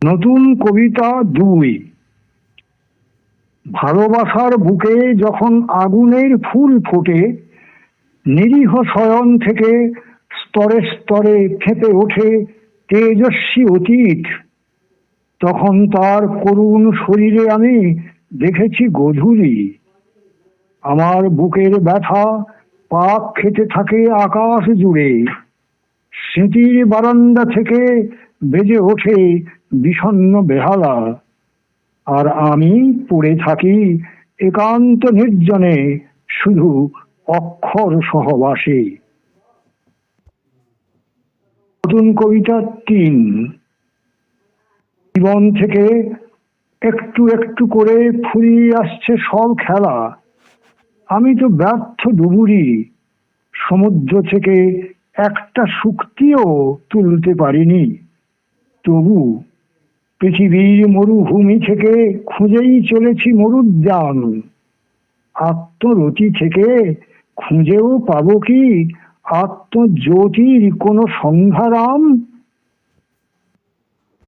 নতুন কবিতা 2। ভালোবাসার বুকে যখন আগুনের ফুল ফোটে, নিরীহ শয়ন থেকে স্তরে স্তরে ফেঁপে ওঠে তেজস্বী অতীত, তখন তার করুণ শরীরে আমি দেখেছি গোধূলি। আমার বুকের ব্যথা পাক খেতে থাকে আকাশ জুড়ে, স্মৃতির বারান্দা থেকে বেজে ওঠে বিষণ্ণ বেহালা, আর আমি পড়ে থাকি একান্ত নির্জনে, শুধু অক্ষর সহবাসে। নতুন কবিতা 3। জীবন থেকে একটু একটু করে ফুরিয়ে আসছে সব খেলা। আমি তো ব্যর্থ ডুবুরি, সমুদ্র থেকে একটা শুক্তিও তুলতে পারিনি। তবু পৃথিবীর মরুভূমি থেকে খুঁজেই চলেছি মরুদ্যান। আত্মরতি থেকে খুঁজেও পাবো কি আত্মজ্যোতির কোনো সন্ধারাম?